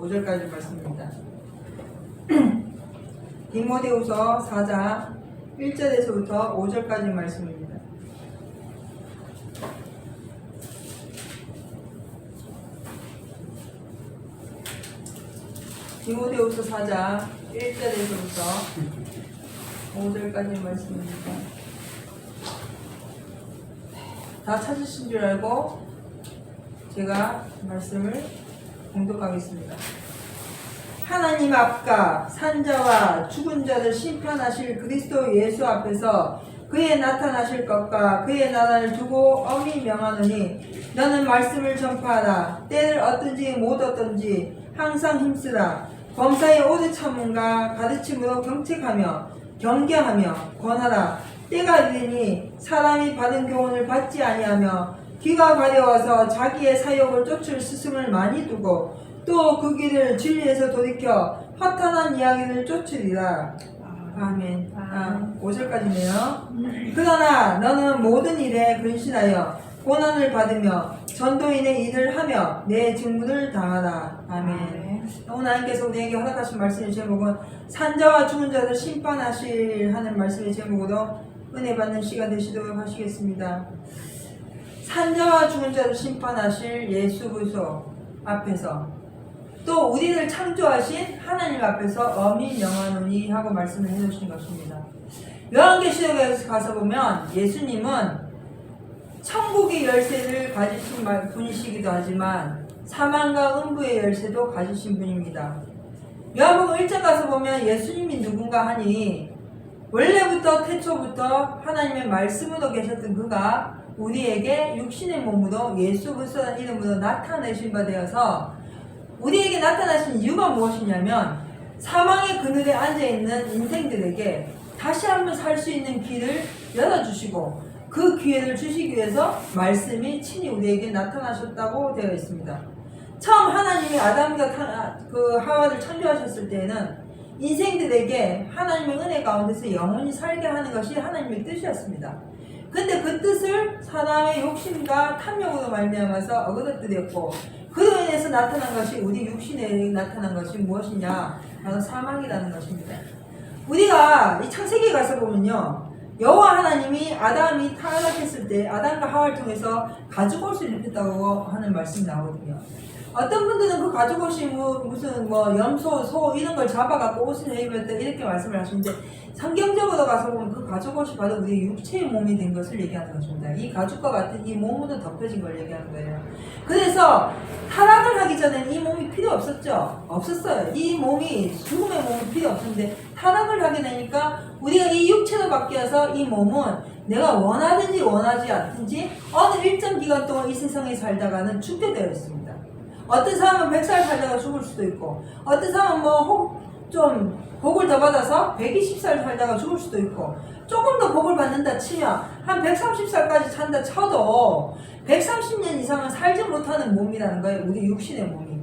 5절까지 말씀입니다. 디모데후서 4장 1절에서부터 5절까지 말씀입니다. 디모데후서 4장 1절에서부터 5절까지 말씀입니다. 다 찾으신 줄 알고 제가 말씀을 공독하겠습니다. 하나님 앞과 산자와 죽은 자를 심판하실 그리스도 예수 앞에서 그의 나타나실 것과 그의 나라를 두고 엄히 명하노니 너는 말씀을 전파하라. 때를 얻든지 못 얻든지 항상 힘쓰라. 범사의 오래 참음과 가르침으로 경책하며 경계하며 권하라. 때가 이르니 사람이 받은 교훈을 받지 아니하며 귀가 가려워서 자기의 사욕을 쫓을 스승을 많이 두고 또 그 길을 진리에서 돌이켜 허탄한 이야기를 쫓으리라. 아멘. 5절까지네요. 그러나 너는 모든 일에 근신하여 고난을 받으며 전도인의 일을 하며 내 직무를 다하라. 아멘. 오늘 하나님께서 우리에게 허락하신 말씀의 제목은 산자와 죽은 자를 심판하실 하는 말씀의 제목으로 은혜 받는 시간 되시도록 하시겠습니다. 산자와 죽은 자를 심판하실 예수 그리스도 앞에서 또 우리를 창조하신 하나님 앞에서 엄히 명하노니 하고 말씀을 해주신 것입니다. 요한계시록에 가서 보면 예수님은 천국의 열쇠를 가지신 분이시기도 하지만 사망과 음부의 열쇠도 가지신 분입니다. 요한복음 1장 가서 보면 예수님이 누군가 하니 원래부터 태초부터 하나님의 말씀으로 계셨던 그가 우리에게 육신의 몸으로 예수 그리스도라는 이름으로 나타내신 바 되어서 우리에게 나타나신 이유가 무엇이냐면 사망의 그늘에 앉아있는 인생들에게 다시 한번 살 수 있는 길을 열어주시고 그 기회를 주시기 위해서 말씀이 친히 우리에게 나타나셨다고 되어 있습니다. 처음 하나님이 아담과 하와를 창조하셨을 때에는 인생들에게 하나님의 은혜 가운데서 영원히 살게 하는 것이 하나님의 뜻이었습니다. 근데 그 뜻을 사람의 욕심과 탐욕으로 말미암아서 어그러뜨렸고 그로 인해서 나타난 것이 우리 육신에 나타난 것이 무엇이냐? 바로 사망이라는 것입니다. 우리가 이 창세기에 가서 보면요, 여호와 하나님이 아담이 타락했을 때 아담과 하와를 통해서 가죽옷을 입혔다고 하는 말씀이 나오거든요. 어떤 분들은 그 가죽옷이 무슨 염소, 소 이런 걸 잡아갖고 옷을 입었다 이렇게 말씀을 하시는데 성경적으로 가서 보면 그 가죽옷이 바로 우리 육체의 몸이 된 것을 얘기하는 것입니다. 이 가죽과 같은 이 몸으로 덮여진 걸 얘기하는 거예요. 그래서 타락을 하기 전에는 이 몸이 필요 없었죠? 없었어요. 이 몸이 죽음의 몸이 필요 없었는데 타락을 하게 되니까 우리가 이 육체로 바뀌어서 이 몸은 내가 원하든지 원하지 않든지 어느 일정 기간 동안 이 세상에 살다가는 죽게 되어 있습니다. 어떤 사람은 100살 살다가 죽을 수도 있고 어떤 사람은 좀 복을 더 받아서 120살 살다가 죽을 수도 있고 조금 더 복을 받는다 치면 한 130살까지 산다 쳐도 130년 이상은 살지 못하는 몸이라는 거예요. 우리 육신의 몸이.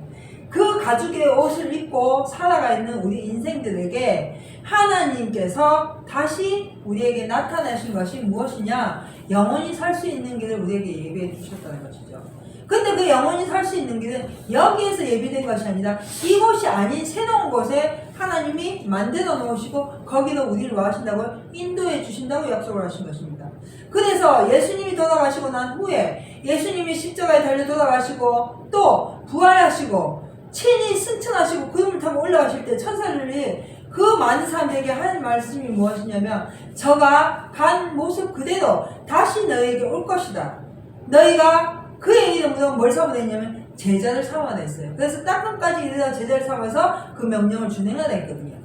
그 가죽의 옷을 입고 살아가 있는 우리 인생들에게 하나님께서 다시 우리에게 나타내신 것이 무엇이냐? 영원히 살 수 있는 길을 우리에게 예비해 주셨다는 것이죠. 근데 그 영원히 살 수 있는 길은 여기에서 예비된 것이 아니라 이곳이 아닌 새로운 곳에 하나님이 만들어 놓으시고 거기로 우리를 뭐 하신다고요? 인도해 주신다고 약속을 하신 것입니다. 그래서 예수님이 돌아가시고 난 후에 예수님이 십자가에 달려 돌아가시고 또 부활하시고 친히 승천하시고 구름을 타고 올라가실 때 천사들이 그 많은 사람들에게 하는 말씀이 무엇이냐면 저가 간 모습 그대로 다시 너에게 올 것이다. 너희가 그의 이름으로 뭘 삼아냈냐면 제자를 삼아냈어요. 그래서 땅끝까지 이르러 제자를 삼아서 그 명령을 준행하라 했거든요.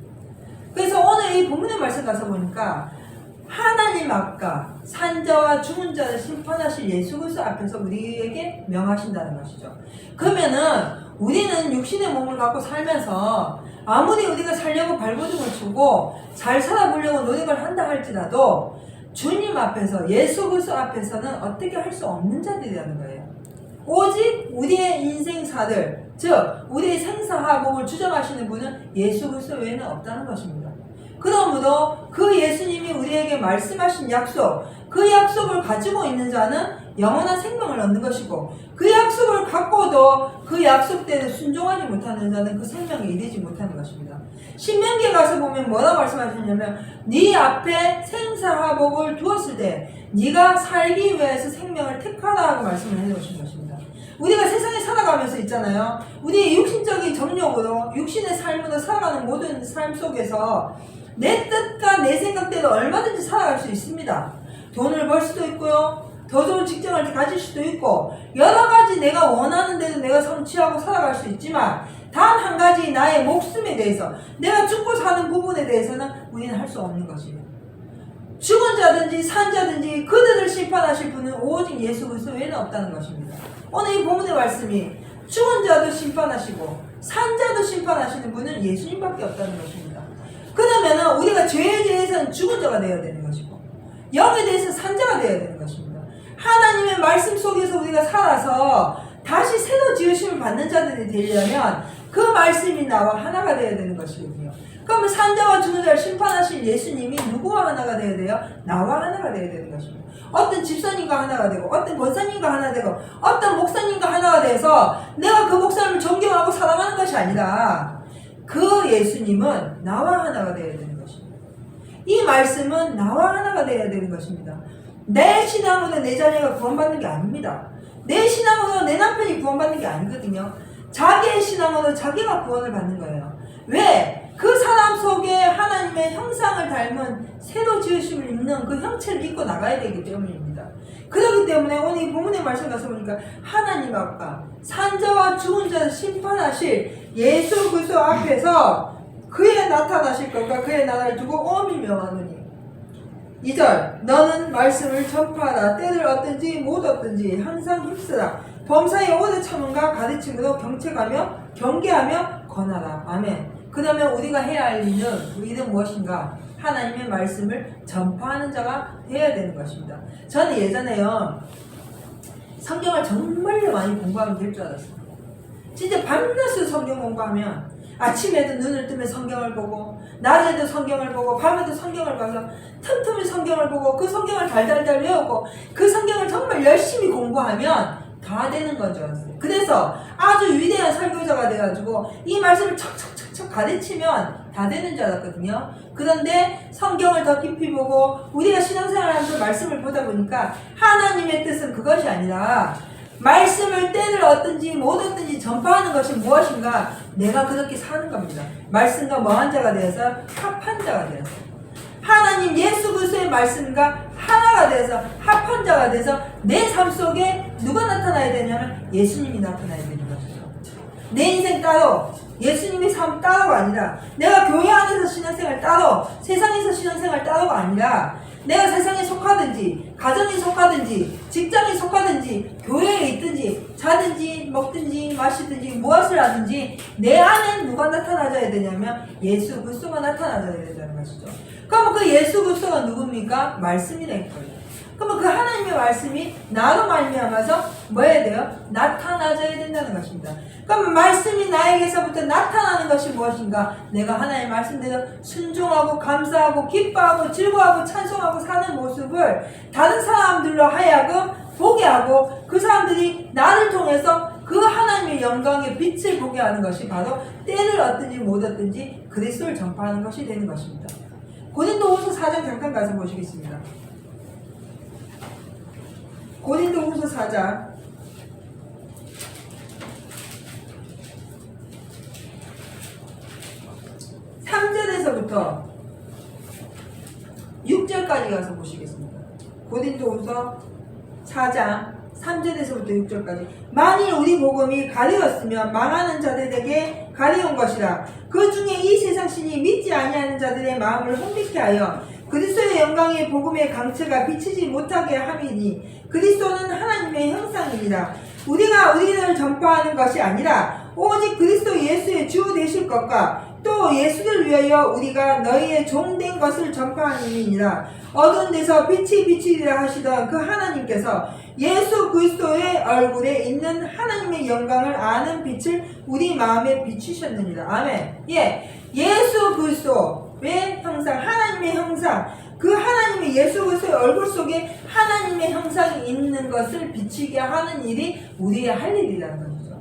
그래서 오늘 이 본문의 말씀 가서 보니까 하나님 앞과 산자와 죽은 자를 심판하실 예수 그리스도 앞에서 우리에게 명하신다는 것이죠. 그러면은 우리는 육신의 몸을 갖고 살면서 아무리 우리가 살려고 발버둥을 치고 잘 살아보려고 노력을 한다 할지라도 주님 앞에서 예수 그리스도 앞에서는 어떻게 할 수 없는 자들이라는 거예요. 오직 우리의 인생사를 즉 우리의 생사화복을 주장하시는 분은 예수 그리스도 외에는 없다는 것입니다. 그러므로 그 예수님이 우리에게 말씀하신 약속, 그 약속을 가지고 있는 자는 영원한 생명을 얻는 것이고, 그 약속을 갖고도 그 약속대로 순종하지 못하는 자는 그 생명에 이르지 못하는 것입니다. 신명기에 가서 보면 뭐라 말씀하셨냐면, 네 앞에 생사화복을 두었을 때 네가 살기 위해서 생명을 택하라 하고 말씀을 해놓으신 것입니다. 우리가 세상에 살아가면서 있잖아요. 우리의 육신적인 정욕으로, 육신의 삶으로 살아가는 모든 삶 속에서 내 뜻과 내 생각대로 얼마든지 살아갈 수 있습니다. 돈을 벌 수도 있고요, 더 좋은 직장을 가질 수도 있고, 여러 가지 내가 원하는 대로 내가 성취하고 살아갈 수 있지만, 단 한 가지 나의 목숨에 대해서, 내가 죽고 사는 부분에 대해서는 우리는 할 수 없는 것이에요. 죽은 자든지 산 자든지 그들을 심판하실 분은 오직 예수 그리스도 외에는 없다는 것입니다. 오늘 이 본문의 말씀이 죽은 자도 심판하시고 산 자도 심판하시는 분은 예수님밖에 없다는 것입니다. 그러면 우리가 죄에 대해서는 죽은 자가 되어야 되는 것이고, 영에 대해서 산 자가 되어야 되는 것입니다. 하나님의 말씀 속에서 우리가 살아서 다시 새로 지으심을 받는 자들이 되려면 그 말씀이 나와 하나가 되어야 되는 것이거든요. 그러면 산자와 죽은 자를 심판하신 예수님이 누구와 하나가 되어야 돼요? 나와 하나가 되어야 되는 것입니다. 어떤 집사님과 하나가 되고, 어떤 권사님과 하나 되고, 어떤 목사님과 하나가 돼서 내가 그 목사님을 존경하고 사랑하는 것이 아니라, 그 예수님은 나와 하나가 되어야 되는 것입니다. 이 말씀은 나와 하나가 되어야 되는 것입니다. 내 신앙으로 내 자녀가 구원받는 게 아닙니다. 내 신앙으로 내 남편이 구원받는 게 아니거든요. 자기의 신앙으로 자기가 구원을 받는 거예요. 왜? 그 사람 속에 하나님의 형상을 닮은 새로 지으심을 입는 그 형체를 입고 나가야 되기 때문입니다. 그렇기 때문에 오늘 이 본문의 말씀 가서 보니까 하나님 앞과 산자와 죽은 자를 심판하실 예수 그리스도 앞에서 그의 나타나실 것과 그의 나라를 두고 엄히 명하노니, 2절 너는 말씀을 전파하라. 때를 얻든지 못 얻든지 항상 힘쓰라. 범사의 오래 참음과 가르침으로 경계하며 권하라. 아멘. 그러면 우리가 해야 할 일은 무엇인가? 하나님의 말씀을 전파하는 자가 되어야 되는 것입니다. 저는 예전에요, 성경을 정말로 많이 공부하면 될 줄 알았어요. 진짜 밤낮으로 성경 공부하면, 아침에도 눈을 뜨면 성경을 보고, 낮에도 성경을 보고, 밤에도 성경을 봐서 틈틈이 성경을 보고, 그 성경을 달달달 외우고, 그 성경을 정말 열심히 공부하면 다 되는 건 줄 알았어요. 그래서 아주 위대한 설교자가 돼가지고 이 말씀을 척척척척 가르치면 다 되는 줄 알았거든요. 그런데 성경을 더 깊이 보고 우리가 신앙생활하면서 말씀을 보다 보니까 하나님의 뜻은 그것이 아니라, 말씀을 때를 얻든지 못 얻든지 전파하는 것이 무엇인가? 내가 그렇게 사는 겁니다. 말씀과 뭐한 자가 되어서 합한 자가 되어서, 하나님 예수 그리스도의 말씀과 하나가 되어서 합한 자가 돼서 내 삶 속에 누가 나타나야 되냐면 예수님이 나타나야 되는 것이죠. 내 인생 따로, 예수님의 삶 따로가 아니라, 내가 교회 안에서 신앙생활 따로, 세상에서 신앙생활 따로가 아니라, 내가 세상에 속하든지 가정에 속하든지 직장에 속하든지 교회에 있든지 자든지 먹든지 마시든지 무엇을 하든지 내 안에 누가 나타나줘야 되냐면 예수 그리스도가 나타나줘야 된다는 것이죠. 그러면 그 예수 그리스도가 누굽니까? 말씀이 될 거예요. 그러면 그 하나님의 말씀이 나로 말미암아서 뭐 해야 돼요? 나타나줘야 된다는 것입니다. 그러면 말씀이 나에게서부터 나타나는 것이 무엇인가? 내가 하나님의 말씀대로 순종하고 감사하고 기뻐하고 즐거워하고 찬송하고 사는 모습을 다른 사람들로 하여금 보게 하고, 그 사람들이 나를 통해서 그 하나님의 영광의 빛을 보게 하는 것이 바로 때를 얻든지 못 얻든지 그리스도를 전파하는 것이 되는 것입니다. 고린도후서 4장 잠깐 가서 보시겠습니다. 고린도후서 4장 3절에서부터 6절까지 가서 보시겠습니다. 고린도후서 4장 3절에서부터 6절까지. 만일 우리 복음이 가리웠으면 망하는 자들에게 가리운 것이라. 그 중에 이 세상 신이 믿지 아니하는 자들의 마음을 혼미케 하여 그리스도의 영광의 복음의 강체가 비치지 못하게 함이니, 그리스도는 하나님의 형상이니라. 우리가 우리를 전파하는 것이 아니라 오직 그리스도 예수의 주 되실 것과 또 예수를 위하여 우리가 너희의 종된 것을 전파하느니라. 어두운 데서 빛이 비치리라 하시던 그 하나님께서 예수 그리스도의 얼굴에 있는 하나님의 영광을 아는 빛을 우리 마음에 비추셨느니라. 아멘. 예수 그리스도, 왜 형상? 하나님의 형상. 그 하나님의 예수 그리스도의 얼굴 속에 하나님의 형상이 있는 것을 비치게 하는 일이 우리의 할 일이라는 것이죠.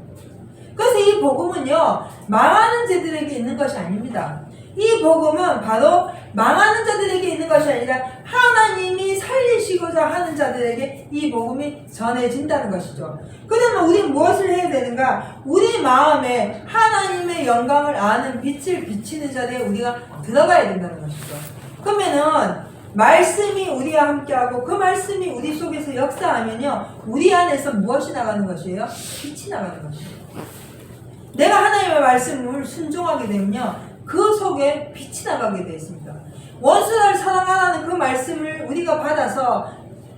그래서 이 복음은요, 망하는 자들에게 있는 것이 아닙니다. 이 복음은 바로 망하는 자들에게 있는 것이 아니라 하나님이 살리시고자 하는 자들에게 이 복음이 전해진다는 것이죠. 그러면 우리는 무엇을 해야 되는가? 우리 마음에 하나님의 영광을 아는 빛을 비치는 자리에 우리가 들어가야 된다는 것이죠. 그러면은 말씀이 우리와 함께하고 그 말씀이 우리 속에서 역사하면요, 우리 안에서 무엇이 나가는 것이에요? 빛이 나가는 것이에요. 내가 하나님의 말씀을 순종하게 되면요, 그 속에 빛이 나가게 되어 있습니다. 원수를 사랑하라는 그 말씀을 우리가 받아서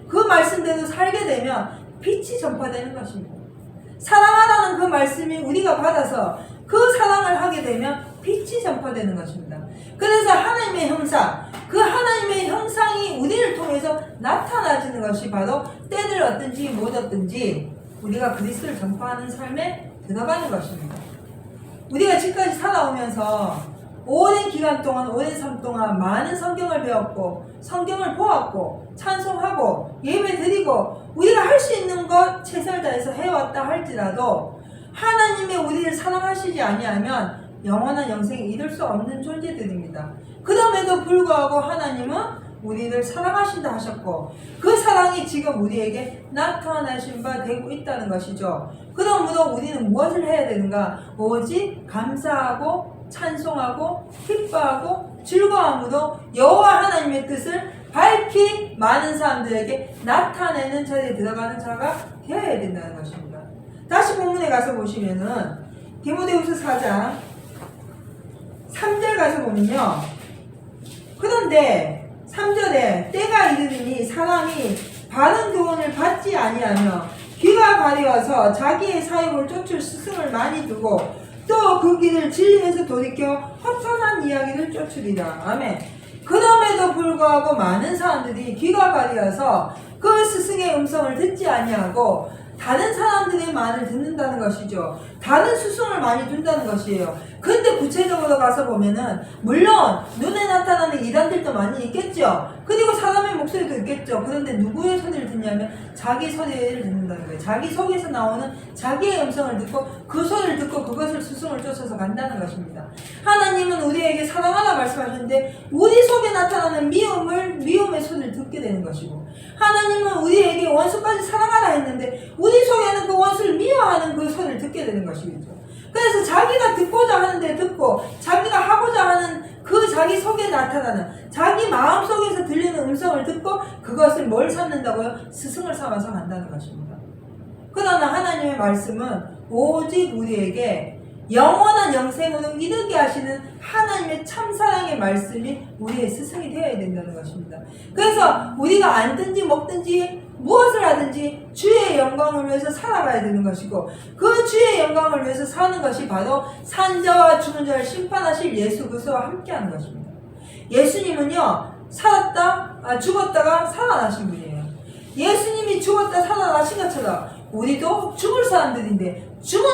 그 말씀대로 살게 되면 빛이 전파되는 것입니다. 사랑하라는 그 말씀이 우리가 받아서 그 사랑을 하게 되면 빛이 전파되는 것입니다. 그래서 하나님의 형상, 그 하나님의 형상이 우리를 통해서 나타나지는 것이 바로 때를 얻든지 못 얻든지 우리가 그리스도를 전파하는 삶에 들어가는 것입니다. 우리가 지금까지 살아오면서 오랜 기간 동안, 오랜 삶 동안 많은 성경을 배웠고 성경을 보았고 찬송하고 예배드리고 우리가 할 수 있는 것 최선을 다해서 해왔다 할지라도 하나님의 우리를 사랑하시지 아니하면 영원한 영생에 이룰 수 없는 존재들입니다. 그럼에도 불구하고 하나님은 우리를 사랑하신다 하셨고 그 사랑이 지금 우리에게 나타나신 바 되고 있다는 것이죠. 그러므로 우리는 무엇을 해야 되는가? 오직 감사하고 찬송하고 기뻐하고 즐거움으로 여호와 하나님의 뜻을 밝히 많은 사람들에게 나타내는 자리에 들어가는 자가 되어야 된다는 것입니다. 다시 본문에 가서 보시면은 디모데후서 4장 3절 가서 보면요, 그런데 3절에 때가 이르리니 사람이 바른 교훈을 받지 아니하며 귀가 가려워서 자기의 사욕을 쫓을 스승을 많이 두고 또 그 길을 진리에서 돌이켜 허탄한 이야기를 쫓으리라. 아멘. 그럼에도 불구하고 많은 사람들이 귀가 가려워서 그 스승의 음성을 듣지 아니하고 다른 사람들의 말을 듣는다는 것이죠. 다른 스승을 많이 둔다는 것이에요. 근데 구체적으로 가서 보면은 물론 눈에 나타나는 이단들도 많이 있겠죠. 그리고 사람의 목소리도 있겠죠. 그런데 누구의 소리를 듣냐면 자기 소리를 듣는다는 거예요. 자기 속에서 나오는 자기의 음성을 듣고 그 소리를 듣고 그것을 스승을 쫓아서 간다는 것입니다. 하나님은 우리에게 사랑하라 말씀하셨는데 우리 속에 나타나는 미움의 소리를 듣게 되는 것이고, 하나님은 우리에게 원수까지 사랑하라 했는데 우리 속에는 그 원수를 미워하는 그 소리를 듣게 되는 것이죠. 그래서 자기가 듣고자 하는데 듣고 자기가 하고자 하는 그 자기 속에 나타나는 자기 마음속에서 들리는 음성을 듣고 그것을 뭘 삼는다고요? 스승을 삼아서 간다는 것입니다. 그러나 하나님의 말씀은 오직 우리에게 영원한 영생으로 이르게 하시는 하나님의 참사랑의 말씀이 우리의 스승이 되어야 된다는 것입니다. 그래서 우리가 앉든지 먹든지 무엇을 하든지 주의 영광을 위해서 살아가야 되는 것이고, 그 주의 영광을 위해서 사는 것이 바로 산자와 죽은 자를 심판하실 예수 그리스도와 함께하는 것입니다. 예수님은요, 죽었다가 살아나신 분이에요. 예수님이 죽었다 살아나신 것처럼 우리도 죽은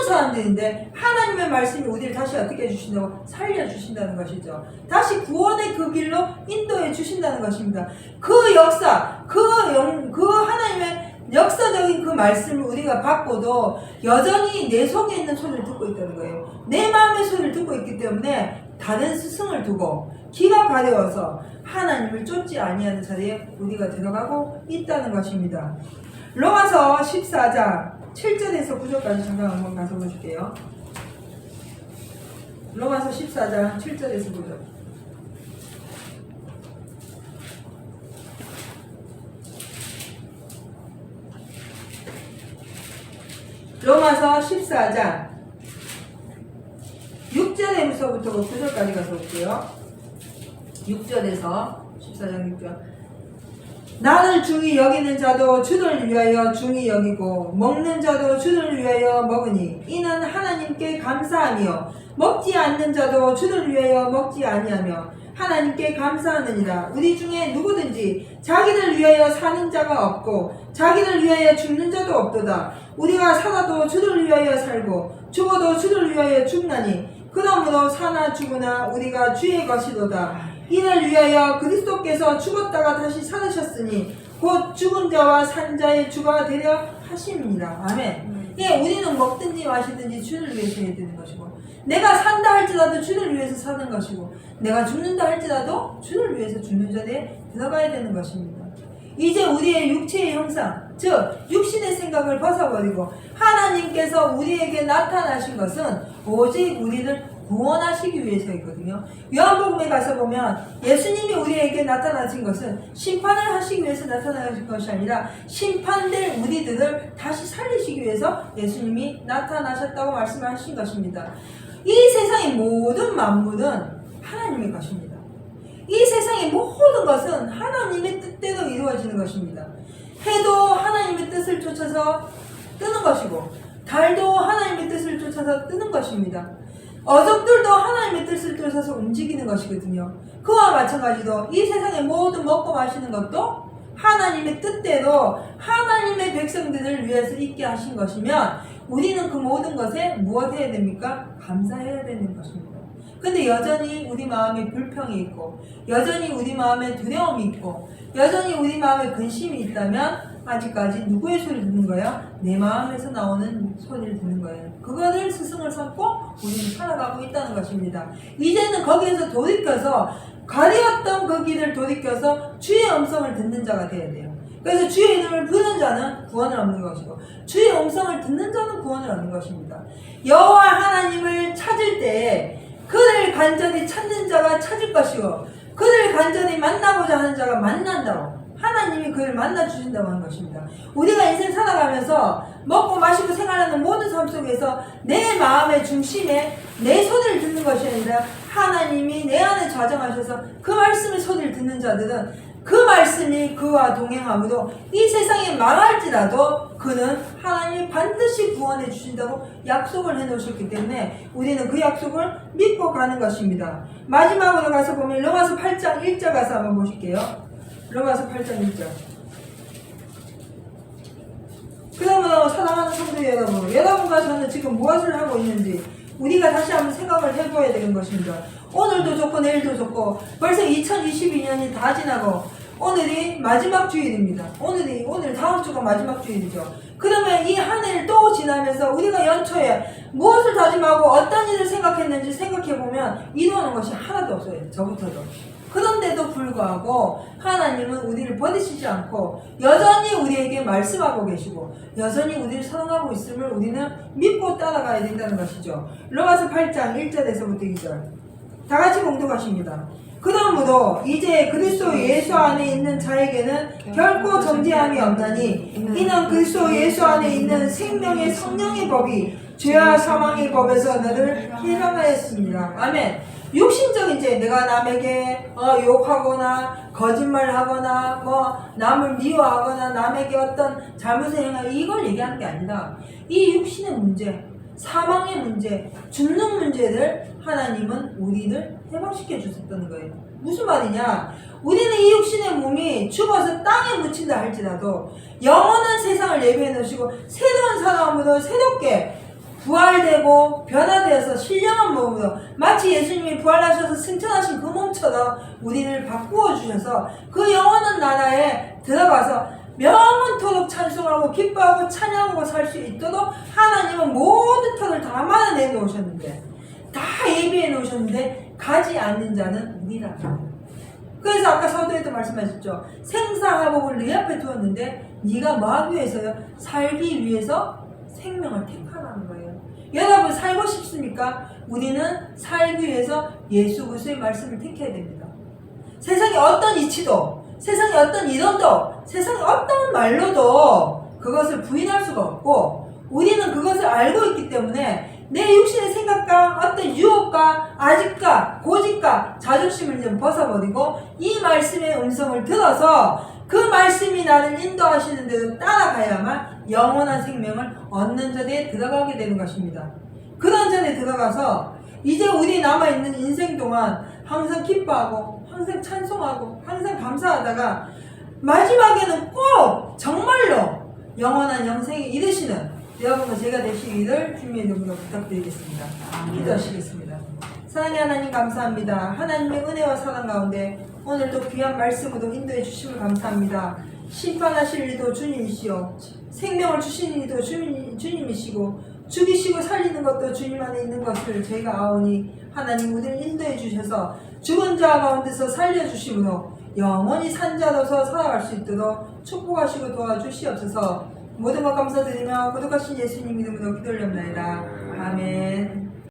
사람들인데 하나님의 말씀이 우리를 다시 어떻게 해주신다고? 살려주신다는 것이죠. 다시 구원의 그 길로 인도해 주신다는 것입니다. 그 역사, 그 하나님의 역사적인 그 말씀을 우리가 받고도 여전히 내 속에 있는 소리를 듣고 있다는 거예요. 내 마음의 소리를 듣고 있기 때문에 다른 스승을 두고 귀가 가려워서 하나님을 쫓지 아니하는 자리에 우리가 들어가고 있다는 것입니다. 로마서 14장 7절에서 9절까지 잠깐 한번 가서 보실게요. 로마서 14장 7절에서 9절. 로마서 14장 6절에서부터 9절까지 가서 볼게요. 6절에서 14장 6절. 나를 중히 여기는 자도 주를 위하여 중히 여기고 먹는 자도 주를 위하여 먹으니 이는 하나님께 감사하며 먹지 않는 자도 주를 위하여 먹지 아니하며 하나님께 감사하느니라. 우리 중에 누구든지 자기를 위하여 사는 자가 없고 자기를 위하여 죽는 자도 없도다. 우리가 살아도 주를 위하여 살고 죽어도 주를 위하여 죽나니 그러므로 사나 죽으나 우리가 주의 것이로다. 이를 위하여 그리스도께서 죽었다가 다시 살으셨으니 곧 죽은 자와 산 자의 주가 되려 하심이니라. 아멘. 예, 우리는 먹든지 마시든지 주를 위해서 해야 되는 것이고, 내가 산다 할지라도 주를 위해서 사는 것이고, 내가 죽는다 할지라도 주를 위해서 죽는 자리에 들어가야 되는 것입니다. 이제 우리의 육체의 형상, 즉 육신의 생각을 벗어버리고 하나님께서 우리에게 나타나신 것은 오직 우리를 구원하시기 위해서이거든요. 요한복음에 가서 보면 예수님이 우리에게 나타나신 것은 심판을 하시기 위해서 나타나신 것이 아니라 심판될 우리들을 다시 살리시기 위해서 예수님이 나타나셨다고 말씀하신 것입니다. 이 세상의 모든 만물은 하나님의 것입니다. 이 세상의 모든 것은 하나님의 뜻대로 이루어지는 것입니다. 해도 하나님의 뜻을 쫓아서 뜨는 것이고, 달도 하나님의 뜻을 쫓아서 뜨는 것입니다. 어종들도 하나님의 뜻을 쫓아서 움직이는 것이거든요. 그와 마찬가지로 이 세상의 모든 먹고 마시는 것도 하나님의 뜻대로 하나님의 백성들을 위해서 있게 하신 것이면 우리는 그 모든 것에 무엇 해야 됩니까? 감사해야 되는 것입니다. 근데 여전히 우리 마음에 불평이 있고, 여전히 우리 마음에 두려움이 있고, 여전히 우리 마음에 근심이 있다면 아직까지 누구의 소리를 듣는 거야? 내 마음에서 나오는 소리를 듣는 거예요. 그거를 스승을 삼고 우리는 살아가고 있다는 것입니다. 이제는 거기에서 돌이켜서 가려웠던 그 길을 돌이켜서 주의 음성을 듣는 자가 되어야 돼요. 그래서 주의 이름을 부르는 자는 구원을 얻는 것이고, 주의 음성을 듣는 자는 구원을 얻는 것입니다. 여호와 하나님을 찾을 때 그를 간절히 찾는 자가 찾을 것이고, 그를 간절히 만나고자 하는 자가 만난다고, 하나님이 그를 만나주신다고 하는 것입니다. 우리가 인생 살아가면서 먹고 마시고 생활하는 모든 삶 속에서 내 마음의 중심에 내 소리를 듣는 것이 아니라 하나님이 내 안에 좌정하셔서 그 말씀의 소리를 듣는 자들은 그 말씀이 그와 동행함으로 이 세상에 망할지라도 그는 하나님이 반드시 구원해 주신다고 약속을 해놓으셨기 때문에 우리는 그 약속을 믿고 가는 것입니다. 마지막으로 가서 보면 로마서 8장 1절 가서 한번 보실게요. 로마서 8장 1절. 그러면 사랑하는 성도 여러분, 여러분과 저는 지금 무엇을 하고 있는지 우리가 다시 한번 생각을 해봐야 되는 것입니다. 오늘도 좋고 내일도 좋고 벌써 2022년이 다 지나고 오늘이 마지막 주일입니다. 오늘 다음 주가 마지막 주일이죠. 그러면 이 한 해를 또 지나면서 우리가 연초에 무엇을 다짐하고 어떤 일을 생각했는지 생각해보면 이루어놓은 것이 하나도 없어요. 저부터도. 그런데도 불구하고 하나님은 우리를 버리시지 않고 여전히 우리에게 말씀하고 계시고 여전히 우리를 사랑하고 있음을 우리는 믿고 따라가야 된다는 것이죠. 로마서 8장 1절에서부터 2절 다 같이 봉독하십니다. 그러므로 이제 그리스도 예수 안에 있는 자에게는 결코 정죄함이 없나니 이는 그리스도 예수 안에 있는 생명의 성령의 법이 죄와 사망의 법에서 너를 해방하였습니다. 아멘. 육신적인 죄, 내가 남에게 욕하거나 거짓말하거나 뭐 남을 미워하거나 남에게 어떤 잘못을 행하거나 이걸 얘기하는 게 아니라 이 육신의 문제, 사망의 문제, 죽는 문제를 하나님은 우리를 해방시켜 주셨다는 거예요. 무슨 말이냐? 우리는 이 육신의 몸이 죽어서 땅에 묻힌다 할지라도 영원한 세상을 예비해 놓으시고 새로운 사람으로 새롭게 부활되고 변화되어서 신령한 몸으로 마치 예수님이 부활하셔서 승천하신 그 몸처럼 우리를 바꾸어 주셔서 그 영원한 나라에 들어가서 영원토록 찬송하고 기뻐하고 찬양하고 살 수 있도록 하나님은 모든 터를 다 마련해 놓으셨는데 다 예비해 놓으셨는데 가지 않는 자는 우리라. 그래서 아까 서두에도 말씀하셨죠. 생사화복을 네 앞에 두었는데 네가 뭐 하기 위해서요? 살기 위해서 생명을 택하라는 거예요. 여러분 살고 싶습니까? 우리는 살기 위해서 예수 그리스도의 말씀을 택해야 됩니다. 세상의 어떤 이치도, 세상의 어떤 이론도, 세상의 어떤 말로도 그것을 부인할 수가 없고 우리는 그것을 알고 있기 때문에 내 육신의 생각과 어떤 유혹과 아집과 고집과 자존심을 좀 벗어버리고 이 말씀의 음성을 들어서 그 말씀이 나를 인도하시는 대로 따라가야만 영원한 생명을 얻는 자리에 들어가게 되는 것입니다. 그런 자리에 들어가서 이제 우리 남아있는 인생 동안 항상 기뻐하고 항상 찬송하고 항상 감사하다가 마지막에는 꼭 정말로 영원한 영생에 이르시는 여러분과 제가 되시기를 주님의 이름으로 부탁드리겠습니다. 기도하시겠습니다. 사랑의 하나님 감사합니다. 하나님의 은혜와 사랑 가운데 오늘도 귀한 말씀으로 인도해 주심을 감사합니다. 심판하실 이도 주님이시요 생명을 주시는 이도 주님이시고 죽이시고 살리는 것도 주님 안에 있는 것을 저희가 아오니 하나님 우리를 인도해 주셔서 죽은 자 가운데서 살려주심으로 영원히 산 자로서 살아갈 수 있도록 축복하시고 도와주시옵소서. 모든 것 감사드리며 거룩하신 예수님 이름으로 기도를 합나이다. 아멘.